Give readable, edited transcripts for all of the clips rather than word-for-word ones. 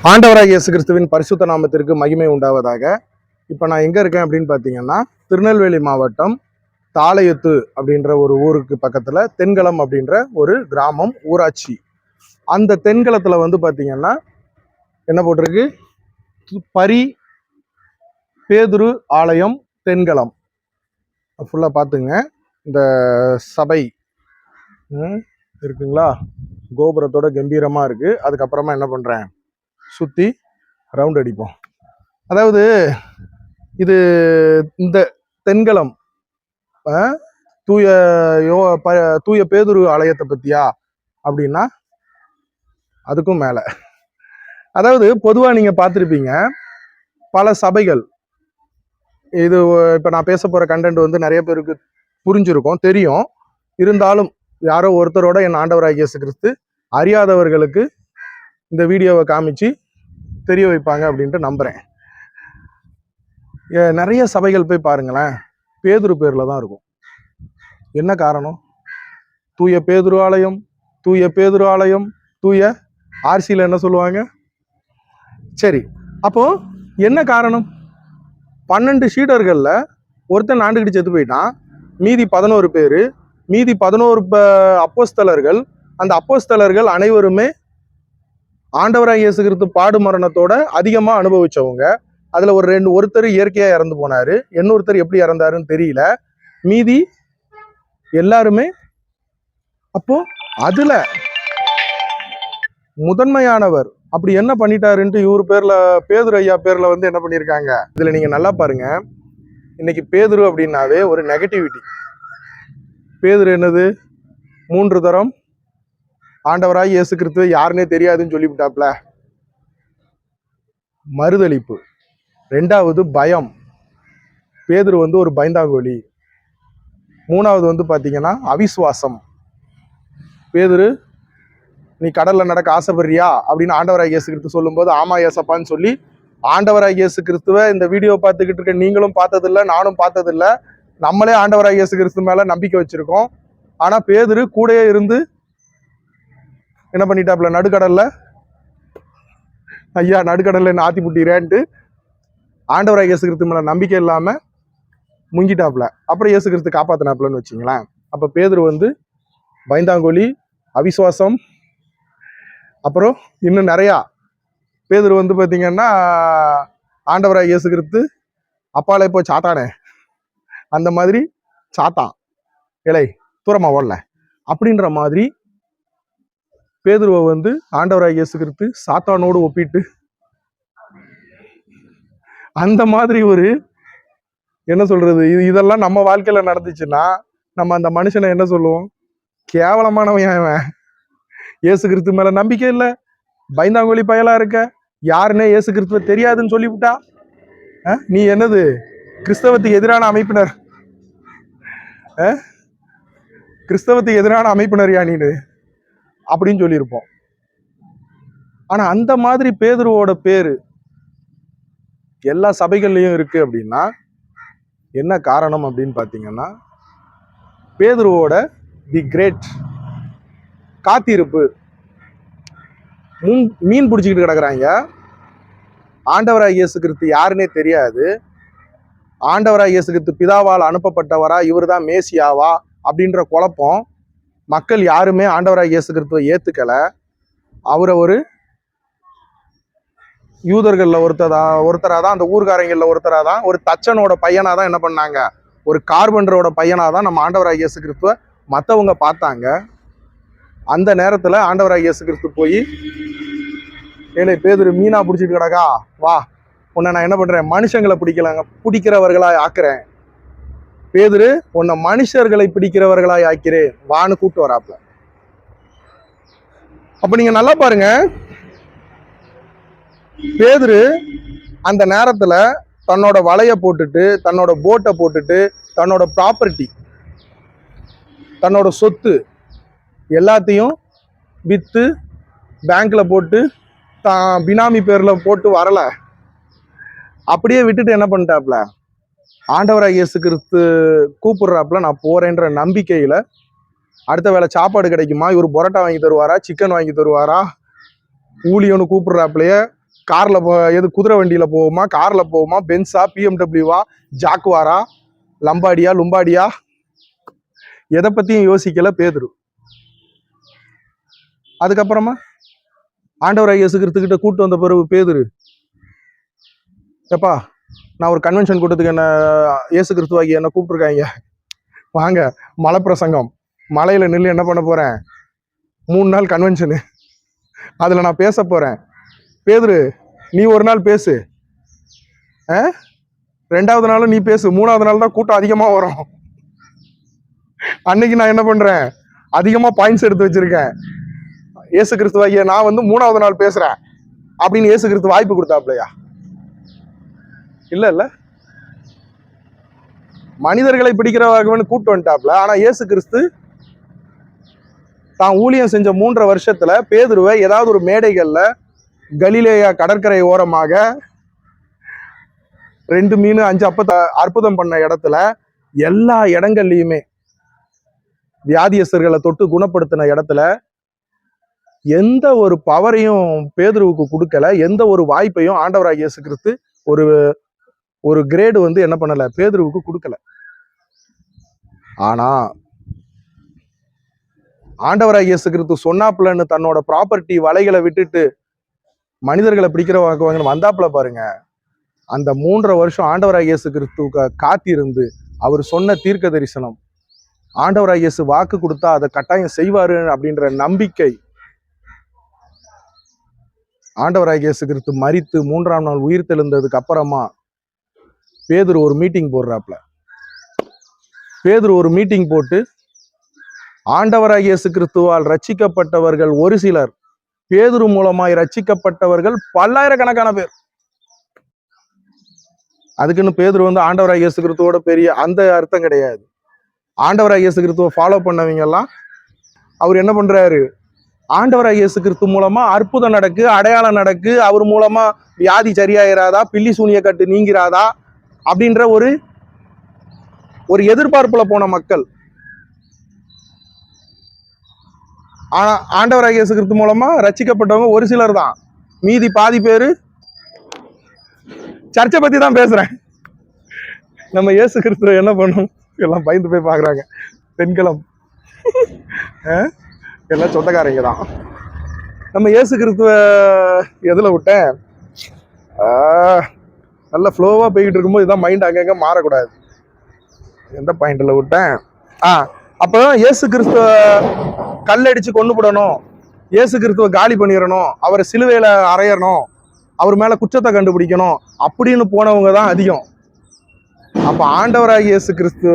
ஆண்டவராகிய இயேசு கிறிஸ்துவின் பரிசுத்த நாமத்திற்கு மகிமை உண்டாவதாக. இப்போ நான் எங்கே இருக்கேன் அப்படின்னு பார்த்தீங்கன்னா, திருநெல்வேலி மாவட்டம் தாளையத்து அப்படின்ற ஒரு ஊருக்கு பக்கத்தில் தென்களம் அப்படின்ற ஒரு கிராமம் ஊராட்சி. அந்த தென்களத்தில் வந்து பார்த்தீங்கன்னா என்ன போட்டிருக்கு, பரி பேதுரு ஆலயம் தென்களம். ஃபுல்லாக பார்த்துங்க. இந்த சபை இருக்குங்களா, கோபுரத்தோட கம்பீரமாக இருக்குது. அதுக்கப்புறமா என்ன பண்ணுறேன், சுற்றி ரவுண்ட் அடிப்போம். அதாவது இது இந்த தென்களம் தூய பேதுரு ஆலயத்தை பற்றியா அப்படின்னா அதுக்கும் மேலே. அதாவது பொதுவாக நீங்கள் பார்த்துருப்பீங்க பல சபைகள். இது இப்போ நான் பேச போகிற கண்டென்ட் வந்து நிறைய பேருக்கு புரிஞ்சிருக்கும், தெரியும். இருந்தாலும் யாரோ ஒருத்தரோட என் ஆண்டவராகிய இயேசு கிறிஸ்து அறியாதவர்களுக்கு இந்த வீடியோவை காமிச்சு தெரிய வைப்பாங்க அப்படின்ட்டு நம்புகிறேன். நிறைய சபைகள் போய் பாருங்களேன், பேதுரு பேரில் தான் இருக்கும். என்ன காரணம்? தூய பேதுரு ஆலயம், தூய பேதுரு ஆலயம், தூய ஆர்சியில் என்ன சொல்லுவாங்க? சரி, அப்போ என்ன காரணம்? 12 சீடர்களில் ஒருத்தன் ஆண்டுகிட்டு செத்து போயிட்டான். மீதி 11 பேர், மீதி 11 அப்போஸ்தலர்கள். அந்த அப்போஸ்தலர்கள் அனைவருமே ஆண்டவராகிய இயேசு கிறிஸ்து பாடு மரணத்தோட அதிகமாக அனுபவிச்சவங்க. அதில் ஒருத்தர் இயற்கையாக இறந்து போனார், இன்னொருத்தர் எப்படி இறந்தாருன்னு தெரியல. மீதி எல்லாருமே அப்போ அதுல முதன்மையானவர் அப்படி என்ன பண்ணிட்டாருன்ட்டு இவர் பேர்ல, பேதுரு ஐயா பேர்ல வந்து என்ன பண்ணியிருக்காங்க. இதுல நீங்க நல்லா பாருங்க, இன்னைக்கு பேதுரு அப்படின்னாவே ஒரு நெகட்டிவிட்டி. பேதுரு என்னது, 3 தரம் ஆண்டவராய் இயேசு கிறிஸ்துவை யாருன்னே தெரியாதுன்னு சொல்லிவிட்டாப்ல. மறுதளிப்பு. 2வது பயம், பேதுரு வந்து ஒரு பயந்தாங்கோலி. 3வது வந்து பார்த்தீங்கன்னா அவிசுவாசம். பேதுரு நீ கடல்ல நடக்க ஆசைப்படுறியா அப்படின்னு ஆண்டவராய் இயேசு கிறிஸ்து சொல்லும்போது ஆமா ஏசப்பான்னு சொல்லி, ஆண்டவராய் இயேசு கிறிஸ்துவை இந்த வீடியோ பார்த்துக்கிட்டு இருக்க நீங்களும் பார்த்ததில்லை, நானும் பார்த்ததில்லை. நம்மளே ஆண்டவராய் இயேசு கிறிஸ்து மேல நம்பிக்கை வச்சிருக்கோம். ஆனா பேதுரு கூடயே இருந்து என்ன பண்ணிட்டாப்ல, நடுக்கடல்ல ஐயா நடுக்கடல்ல என்ன ஆத்தி புட்டிறேன்ட்டு ஆண்டவராய் இயேசு கிறிஸ்து மேல நம்பிக்கை இல்லாம முங்கிட்டாப்ல. அப்புறம் இயேசு கிறிஸ்து காப்பாத்தினாப்லன்னு வச்சுங்களேன். அப்ப பேதுரு வந்து பயந்தாங்கோலி, அவிசுவாசம், அப்புறம் இன்னும் நிறையா. பேதுரு வந்து பார்த்தீங்கன்னா ஆண்டவராய் இயேசு கிறிஸ்து அப்பாலே போய் சாத்தானே, அந்த மாதிரி சாத்தான் இலை தூரமா ஓடல அப்படின்ற மாதிரி பேதுருவை வந்து ஆண்டவராய் இயேசு கிறிஸ்து சாத்தானோடு ஒப்பிட்டு அந்த மாதிரி ஒரு என்ன சொல்றது, இதெல்லாம் நம்ம வாழ்க்கையில நடந்துச்சுன்னா நம்ம அந்த மனுஷனை என்ன சொல்லுவோம்? கேவலமானவன் அவன், இயேசு கிறிஸ்து மேல நம்பிக்கை இல்லை, பயந்தாங்கோலி பயலா இருக்க, யாருன்னே இயேசு கிறிஸ்துவ தெரியாதுன்னு சொல்லிவிட்டா, நீ என்னது கிறிஸ்தவத்துக்கு எதிரான அமைப்பினர், கிறிஸ்தவத்துக்கு எதிரான அமைப்பினர் யா நீனு அப்படின்னு சொல்லியிருப்போம். ஆனா அந்த மாதிரி பேதுருவோட பேரு எல்லா சபைகள்லையும் இருக்கு அப்படின்னா என்ன காரணம் அப்படின்னு பார்த்தீங்கன்னா, பேதுருவோட தி கிரேட் காத்திருப்பு. மீன் பிடிச்சிக்கிட்டு கிடக்குறாங்க, ஆண்டவராய் இயேசு கிறிஸ்து யாருன்னே தெரியாது. ஆண்டவராய் இயேசு கிறிஸ்து பிதாவால் அனுப்பப்பட்டவரா, இவர் தான் மேசியாவா அப்படின்ற குழப்பம். மக்கள் யாருமே ஆண்டவராய் இயேசு கிறிஸ்துவை ஏத்துக்கல. அவரை ஒரு யூதர்கள்ல ஒருத்தரா தான், அந்த ஊர்காரங்கள்ல ஒருத்தரா தான், ஒரு தச்சனோட பையனா தான் என்ன பண்ணாங்க, ஒரு கார்பெண்டரோட பையனா தான் நம்ம ஆண்டவராய் இயேசு கிறிஸ்துவ மற்றவங்க பார்த்தாங்க. அந்த நேரத்துல ஆண்டவராய் இயேசு கிறிஸ்து போய், ஏழை பேதுரு மீனா பிடிச்சிட்டு கிடக்கா, வா உன்னை நான் என்ன பண்றேன், மனுஷங்களை பிடிக்கிறவர்களாய் ஆக்குறேன். பேதுரு உன்னை மனுஷர்களை பிடிக்கிறவர்களாய் ஆக்கிறேன் வான்னு கூப்பிட்டு வராப்ல. அப்ப நீங்க நல்லா பாருங்க, பேதுரு அந்த நேரத்துல தன்னோட வலைய போட்டுட்டு, தன்னோட போட்டை போட்டுட்டு, தன்னோட ப்ராப்பர்ட்டி, தன்னோட சொத்து எல்லாத்தையும் வித்து பேங்க்ல போட்டு தான் பினாமி பேர்ல போட்டு வரல. அப்படியே விட்டுட்டு என்ன பண்ணிட்டாப்ல, ஆண்டவராய் இயேசு கிறிஸ்து கூப்பிடுறாப்புல நான் போறேன்ற நம்பிக்கையில, அடுத்த வேளை சாப்பாடு கிடைக்குமா, இவர் பரோட்டா வாங்கி தருவாரா, சிக்கன் வாங்கி தருவாரா, ஊழியன்னு கூப்பிடுறாப்புலையே கார்ல எது குதிரை வண்டியில போவோமா, கார்ல போவோமா, பென்ஸா, பிஎம்டபிள்யூவா, ஜாக்குவாரா, லம்பாடியா, லும்பாடியா, எதை பத்தியும் யோசிக்கல பேதுரு. அதுக்கப்புறமா ஆண்டவராகிய இயேசு கிறிஸ்துகிட்ட கூட்டு வந்த பிறகு பேதுரு, எப்பா நான் ஒரு கன்வென்ஷன் கூட்டத்துக்கு என்ன இயேசு கிறிஸ்துவாகி என்ன கூப்பிட்டுருக்காங்க, வாங்க மலை பிரசங்கம், மலையில நின்று என்ன பண்ண போறேன், 3 நாள் கன்வென்ஷனு, அதுல நான் பேச போறேன். பேதுரு நீ ஒரு நாள் பேசு, 2வது நாளும் நீ பேசு, 3வது நாள் தான் கூட்டம் அதிகமா வரும். அன்னைக்கு நான் என்ன பண்றேன், அதிகமா பாயிண்ட்ஸ் எடுத்து வச்சிருக்கேன், இயேசு கிறிஸ்துவாகிய நான் வந்து 3வது நாள் பேசுறேன் அப்படின்னு இயேசு கிறிஸ்து வாய்ப்பு கொடுத்தாப்லையா? இல்ல மனிதர்களை பிடிக்கிறவர்கள் கூட்டு வந்துட்டாப்ல. ஆனா இயேசு கிறிஸ்து தான் ஊழியம் செஞ்ச 3.5 வருஷத்துல பேதுருவை ஏதாவது ஒரு மேடைகள்ல கலிலேயா கடற்கரை ஓரமாக 2 மீன் 5 அப்பத்தை அற்புதம் பண்ண இடத்துல, எல்லா இடங்கள்லயுமே வியாதியஸ்தர்களை தொட்டு குணப்படுத்தின இடத்துல எந்த ஒரு பவரையும் பேதுருவுக்கு கொடுக்கல, எந்த ஒரு வாய்ப்பையும் ஆண்டவராகிய இயேசு கிறிஸ்து ஒரு கிரேடு வந்து என்ன பண்ணல, பேதுருவுக்கு கொடுக்கல. ஆனா ஆண்டவராகிய இயேசு கிறிஸ்து சொன்னாப்புலன்னு தன்னோட ப்ராப்பர்ட்டி வலைகளை விட்டுட்டு மனிதர்களை பிடிக்கிறவங்க வந்தாப்புல பாருங்க. அந்த 3.5 வருஷம் ஆண்டவராகிய இயேசு கிறிஸ்துவுக்கு காத்திருந்து அவர் சொன்ன தீர்க்க தரிசனம், ஆண்டவராகிய இயேசு வாக்கு கொடுத்தா அதை கட்டாயம் செய்வாரு அப்படின்ற நம்பிக்கை, ஆண்டவராகிய இயேசு கிறிஸ்து மரித்து 3ஆம் நாள் உயிர் தெழுந்ததுக்கு அப்புறமா பேதுரு ஒரு மீட்டிங் போடுறாப்ல. பேதுரு ஒரு மீட்டிங் போட்டு ஆண்டவராகிய இயேசு கிறிஸ்துவால் ரட்சிக்கப்பட்டவர்கள் ஒரு சிலர், பேதுரு மூலமாய் ரட்சிக்கப்பட்டவர்கள் பல்லாயிரக்கணக்கான பேர். அதுக்குன்னு பேதுரு வந்து ஆண்டவராகிய இயேசு கிறிஸ்துவோட பெரிய அந்த அர்த்தம் கிடையாது. ஆண்டவராகிய இயேசு கிறிஸ்துவை ஃபாலோ பண்ணவங்க எல்லாம் அவர் என்ன பண்றாரு, ஆண்டவராகிய இயேசு கிறிஸ்து மூலமா அற்புதம் நடக்கு, அடையாளம் நடக்கு, அவர் மூலமா வியாதி சரியாயிராதா, பில்லி சூனிய கட்டு நீங்கிறாதா அப்படின்ற ஒரு எதிர்பார்ப்புல போன மக்கள். ஆனா ஆண்டவராகிய இயேசு கிறிஸ்து மூலமா ரட்சிக்கப்பட்டவங்க ஒரு சிலர் தான், மீதி பாதி பேரு சர்ச்சை பத்தி தான் பேசுறேன். நம்ம இயேசு கிறிஸ்துவ என்ன பண்ணும், எல்லாம் பயந்து போய் பாக்குறாங்க. பெண்களம் எல்லாம் சொந்தக்காரங்க தான். நம்ம இயேசு கிறிஸ்துவ எதுல விட்டேன், நல்ல ஃப்ளோவா போய்கிட்டு இருக்கும்போது இதான் மைண்ட் அங்கங்க மாறக்கூடாது. எந்த பாயிண்ட்ல விட்டேன், அப்போ இயேசு கிறிஸ்துவ கல்லடிச்சு கொண்டு போடணும், இயேசு கிறிஸ்துவ காலி பண்ணிடணும், அவரை சிலுவையில அறையணும், அவர் மேல குற்றத்தை கண்டுபிடிக்கணும் அப்படின்னு போனவங்க தான் அதிகம். அப்ப ஆண்டவராகிய இயேசு கிறிஸ்து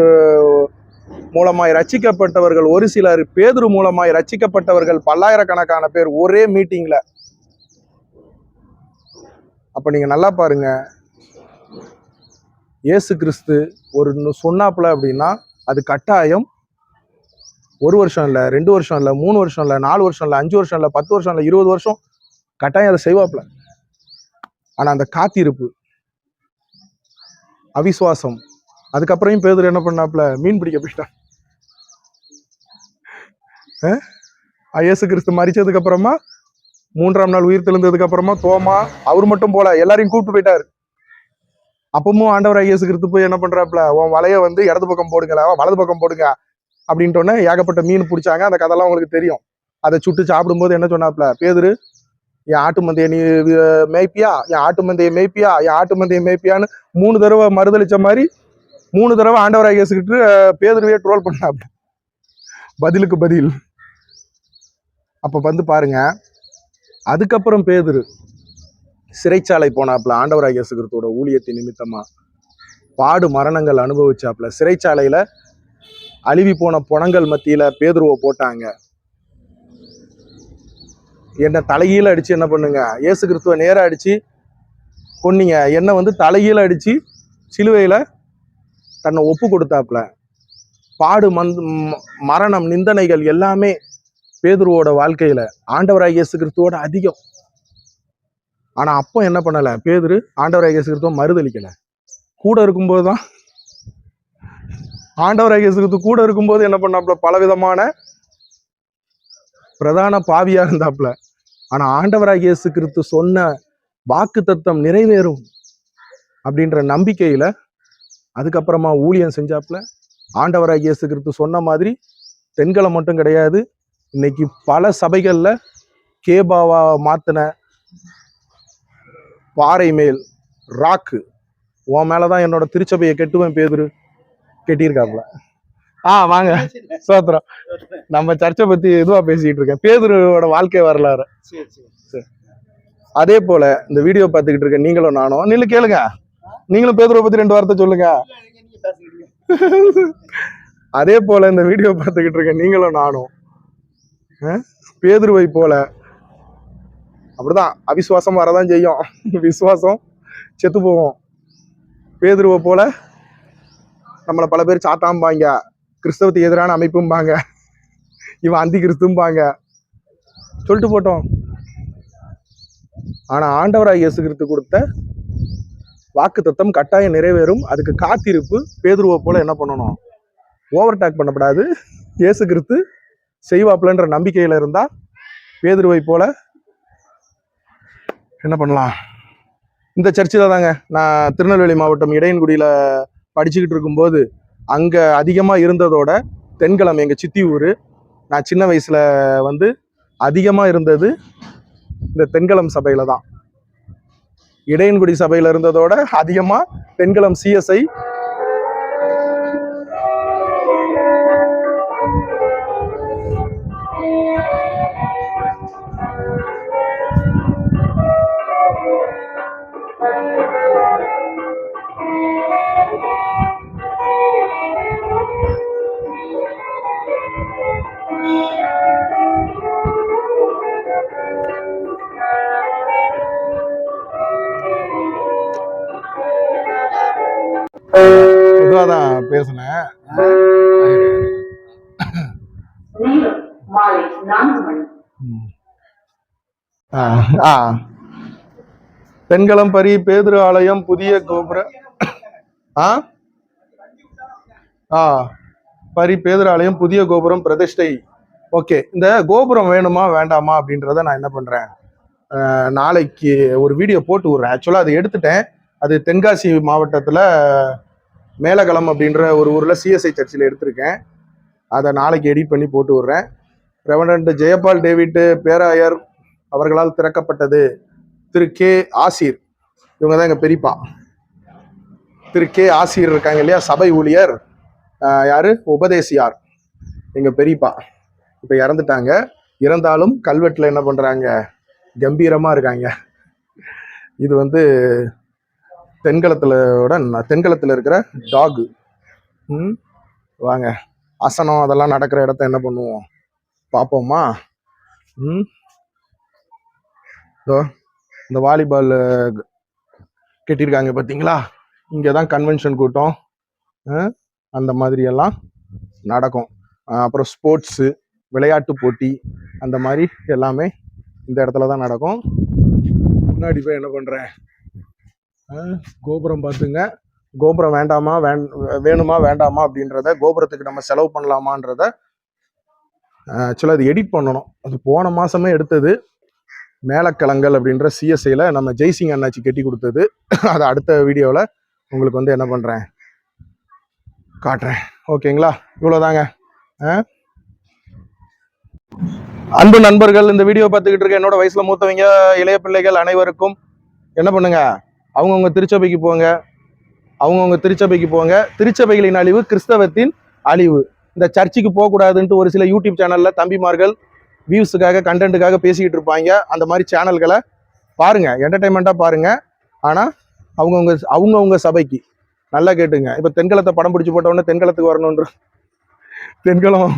மூலமாய் ரட்சிக்கப்பட்டவர்கள் ஒரு சிலர், பேதுரு மூலமாய் ரட்சிக்கப்பட்டவர்கள் பல்லாயிரக்கணக்கான பேர் ஒரே மீட்டிங்ல. அப்ப நீங்க நல்லா பாருங்க, இயேசு கிறிஸ்து ஒரு சொன்னாப்புல அப்படின்னா அது கட்டாயம் 1 வருஷம் இல்ல, 2 வருஷம் இல்ல, 3 வருஷம் இல்ல, 4 வருஷம் இல்ல, 5 வருஷம் இல்ல, 10 வருஷம் இல்ல, 20 வருஷம் கட்டாயம் அதை செய்வாப்புல. ஆனா அந்த காத்திருப்பு, அவிசுவாசம், அதுக்கப்புறம் பேதுரு என்ன பண்ணாப்புல, மீன் பிடிக்க போயிட்டான். இயேசு கிறிஸ்து மரிச்சதுக்கு அப்புறமா 3ஆம் நாள் உயிர் தெழுந்ததுக்கு அப்புறமா தோமா அவர் மட்டும் போல எல்லாரையும் கூப்பிட்டு போயிட்டாரு. அப்பவும் ஆண்டவராகிய இயேசு கிறிஸ்து போய் என்ன பண்றாப்புல, உன் வலைய வந்து இடது பக்கம் போடுங்களா, வலது பக்கம் போடுங்க அப்படின்ட்டோன்னே ஏகப்பட்ட மீன் பிடிச்சாங்க. அந்த கதையெல்லாம் உங்களுக்கு தெரியும். அதை சுட்டு சாப்பிடும்போது என்ன சொன்னாப்புல, பேதுரு என் ஆட்டு மந்தைய நீ மேய்ப்பியா, என் ஆட்டு மந்தைய மேய்ப்பியா, என் ஆட்டு மந்தைய மேய்ப்பியான்னு 3 தடவை மறுதளிச்ச மாதிரி 3 தடவை ஆண்டவராகிய இயேசு கிறிஸ்து பேதுருவே ட்ரோல் பண்ணாப்புல, பதிலுக்கு பதில். அப்ப வந்து பாருங்க, அதுக்கப்புறம் பேதுரு சிறைச்சாலை போனாப்புல, ஆண்டவராகிய இயேசு கிறிஸ்துவோட ஊழியத்தின் நிமித்தமா பாடு மரணங்கள் அனுபவிச்சாப்புல. சிறைச்சாலையில அழுவி போன பொணங்கள் மத்தியில பேதுருவை போட்டாங்க. என்ன தலைகீழ அடிச்சு என்ன பண்ணுங்க, இயேசு கிறிஸ்துவ நேரா அடிச்சு கொன்னீங்க, என்ன வந்து தலைகீழ அடிச்சு சிலுவையில தன்னை ஒப்பு கொடுத்தாப்புல. பாடு மரணம் நிந்தனைகள் எல்லாமே பேதுருவோட வாழ்க்கையில ஆண்டவராகிய இயேசு கிறிஸ்துவோட அதிகம். ஆனா அப்போ என்ன பண்ணல, பேதுரு ஆண்டவராகிய இயேசு கிறிஸ்துவ மறுதளிக்கல. கூட இருக்கும்போது தான் ஆண்டவராகிய இயேசு கிறிஸ்து கூட இருக்கும்போது என்ன பண்ணாப்புல, பலவிதமான பிரதான பாவியா இருந்தாப்புல. ஆனா ஆண்டவராகிய இயேசு கிறிஸ்து சொன்ன வாக்கு தத்தம் நிறைவேறும் அப்படின்ற நம்பிக்கையில அதுக்கப்புறமா ஊழியம் செஞ்சாப்புல. ஆண்டவராகிய இயேசு கிறிஸ்து சொன்ன மாதிரி தென்கலம் மட்டும் கிடையாது, இன்னைக்கு பல சபைகள்ல கேபாவா மாத்தின பாறை மேல் ராக்கு, உன் மேலதான் என்னோட திருச்சபையை கெட்டுவேன் பேதுரு கெட்டியிருக்காப்புல. வாங்க சோத்திரம். நம்ம சர்ச்சை பத்தி எதுவா பேசிட்டு இருக்கேன், பேதுருவோட வாழ்க்கை வரலாறு. அதே போல இந்த வீடியோ பார்த்துக்கிட்டு இருக்க நீங்களும் நானும் நில்லு கேளுங்க, நீங்களும் பேதுருவை பத்தி 2 வார்த்தை சொல்லுங்க. அதே போல இந்த வீடியோ பார்த்துக்கிட்டு இருக்க நீங்களும் நானும் பேதுருவை போல அப்படிதான் அவிசுவாசம் வரதான் செய்யும், விசுவாசம் செத்து போவோம். பேதுருவை போல நம்மளை பல பேர் சாத்தாம்பாங்க, கிறிஸ்தவத்துக்கு எதிரான அமைப்பும்பாங்க, இவன் அந்தி கிறிஸ்தும்பாங்க, சொல்லிட்டு போட்டோம். ஆனா ஆண்டவராய் இயேசு கிறிஸ்து கொடுத்த வாக்கு தத்தம் கட்டாயம் நிறைவேறும். அதுக்கு காத்திருப்பு. பேதுருவை போல என்ன பண்ணணும், ஓவர்டேக் பண்ணக்கூடாது. இயேசு கிறிஸ்து செய்வாப்புலன்ற நம்பிக்கையில இருந்தா பேதுருவை போல என்ன பண்ணலாம். இந்த சர்ச்சில் தாங்க நான் திருநெல்வேலி மாவட்டம் இடையன்குடியில படிச்சுக்கிட்டு இருக்கும்போது அங்க அதிகமா இருந்ததோட தென்கலம் எங்க சித்தி ஊரு. நான் சின்ன வயசுல வந்து அதிகமா இருந்தது இந்த தென்கலம் சபையில தான். இடையன்குடி சபையில இருந்ததோட அதிகமா தென்கலம் சிஎஸ்ஐ இதுவாதான் பேசுனேன். தென்கலம் பரி பேதுரு ஆலயம் புதிய கோபுர பரி பேதுரு ஆலயம் புதிய கோபுரம் பிரதிஷ்டை. ஓகே, இந்த கோபுரம் வேணுமா வேண்டாமா அப்படின்றத நான் என்ன பண்றேன், நாளைக்கு ஒரு வீடியோ போட்டு விடுறேன். ஆக்சுவலா அதை எடுத்துட்டேன். அது தென்காசி மாவட்டத்துல மேலகளம் அப்படின்ற ஒரு ஊர்ல சிஎஸ்ஐ சர்ச்சில் எடுத்திருக்கேன். அதை நாளைக்கு எடிட் பண்ணி போட்டு விடுறேன். ரெவரண்ட் ஜெயபால் டேவிட் பேராயர் அவர்களால் திறக்கப்பட்டது. திரு கே ஆசீர், இவங்க தான் எங்க பெரியப்பா. திரு கே ஆசீர் இருக்காங்க இல்லையா, சபை ஊழியர், யாரு உபதேசியார், எங்க பெரியப்பா. இப்ப இறந்துட்டாங்க. இறந்தாலும் கல்வெட்டுல என்ன பண்றாங்க, கம்பீரமா இருக்காங்க. இது வந்து தென்கலத்துல இருக்கிற டாகு. வாங்க, அசனம் அதெல்லாம் நடக்கிற இடத்த என்ன பண்ணுவோம் பார்ப்போமா. இந்த வாலிபால் கட்டியிருக்காங்க பார்த்தீங்களா, இங்கே தான் கன்வென்ஷன் கூட்டம் அந்த மாதிரி எல்லாம் நடக்கும். அப்புறம் ஸ்போர்ட்ஸு, விளையாட்டு போட்டி, அந்த மாதிரி எல்லாமே இந்த இடத்துல தான் நடக்கும். முன்னாடி போய் என்ன பண்ணுறேன், கோபுரம் பார்த்துங்க. கோபுரம் வேணுமா வேண்டாமா அப்படின்றத, கோபுரத்துக்கு நம்ம செலவு பண்ணலாமான்றத ஆக்சுவலாக அது எடிட் பண்ணணும். அது போன மாதமே எடுத்தது. மேலக்கலங்கள் அப்படின்ற சிஎஸ்ஐல நம்ம ஜெய்சிங் அண்ணாச்சி கட்டி கொடுத்தது. அதை அடுத்த வீடியோவில் உங்களுக்கு வந்து என்ன பண்ணுறேன், காட்டுறேன். ஓகேங்களா, இவ்வளோதாங்க. அன்பு நண்பர்கள், இந்த வீடியோ பார்த்துக்கிட்டு இருக்க என்னோட வயசுல மூத்தவங்க, இளைய பிள்ளைகள் அனைவருக்கும் என்ன பண்ணுங்க, அவங்கவுங்க திருச்சபைக்கு போங்க. திருச்சபைகளின் அழிவு கிறிஸ்தவத்தின் அழிவு. இந்த சர்ச்சுக்கு போகக்கூடாதுன்ட்டு ஒரு சில யூடியூப் சேனல்ல தம்பிமார்கள் வியூஸுக்காக கண்டென்ட்டுக்காக பேசிக்கிட்டு இருப்பாங்க. அந்த மாதிரி சேனல்களை பாருங்க, என்டர்டைன்மெண்ட்டாக பாருங்க. ஆனால் அவங்கவுங்க சபைக்கு நல்லா கேட்டுங்க. இப்போ தென்கலத்தை படம் பிடிச்சி போட்டவொடனே தென்கலத்துக்கு வரணுன்ற, தென்கலம்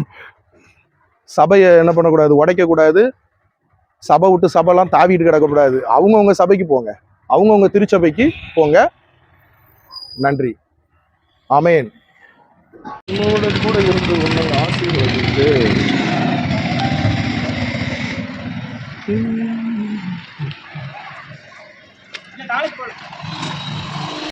சபையை என்ன பண்ணக்கூடாது, உடைக்கக்கூடாது. சபை விட்டு சபைலாம் தாவிட்டு கிடக்கக்கூடாது. அவங்கவுங்க சபைக்கு போங்க, அவங்கவுங்க திருச்சபைக்கு போங்க. நன்றி. ஆமேன். கூட இருந்து உன்னை ஆசீர்வதித்து